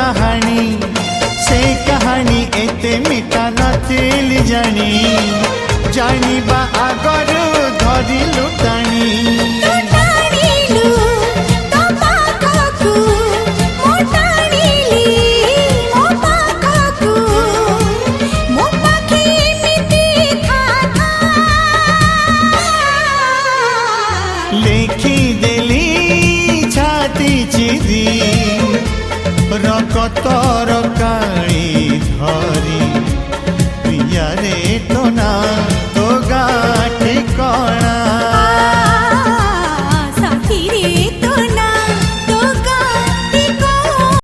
कहानी से कहानी एते मिठा नथिली जानी जानिबा आगरु धरिलु टाणी लेखी देली छाती चिरी रकतर काली धर